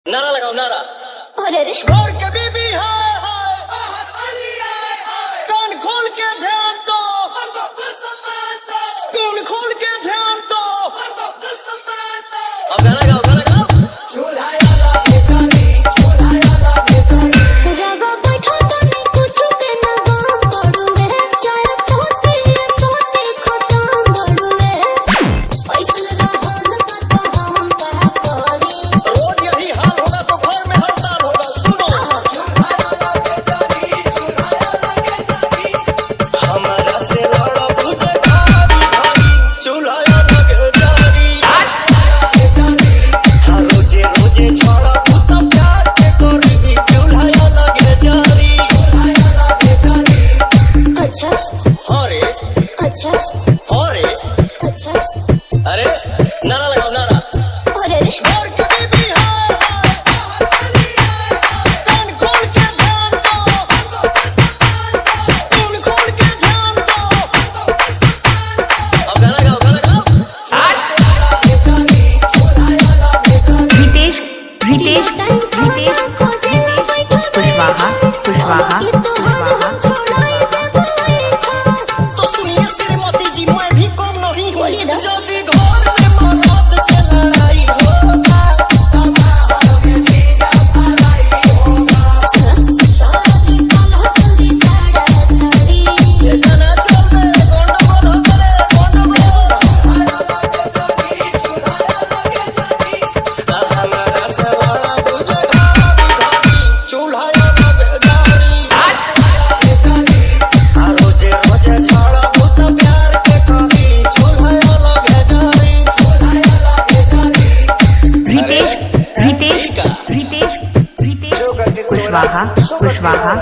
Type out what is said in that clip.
नारा लगाओ नारा। अरे रे और कभी भी है कान खोल के ध्यान दो, कान खोल के ध्यान दो। अब गाना गाओ गाना गाओ। जगह बैठा तनी कुछ के न गम पड़ुए चाय पोती खत्म बड़ुए ऐसन रहल कत हम का करी। रोज यही हाल होगा तो घर में हड़ताल होगा। सुनो हमारा से लड़ा बुझे भारी भारी चूल्हा लगे जारी। हर रोजे रोजे झड़ा पुता प्यार के करी चूल्हा लगे जारी। अच्छा हरे अच्छा हरे अच्छा अरे नारा लगाओ नारा। अरे रे और कभी भी है कान खोल के ध्यान दो, कान खोल के ध्यान दो। अब गाना गाओ गाना गाओ। रितेश रितेश रितेश कुशवाहा कुशवाहा तो सुनिए श्रीमती जी, मैं भी कम नहीं हूँ। बोलिए ना। यदि घर में मर्द से लड़ाई होगा ये गाना चल रहे गंडगोल हो गए गंडगोल। हमारा से लड़ा बुझे भारी भारी चूल्हा लगे जारी। रोजे रोजे झड़ा पुता प्यार के करी चूल्हा लगे जारी। रितेश रितेश रितेश रितेश कुशवाहा कुशवाहा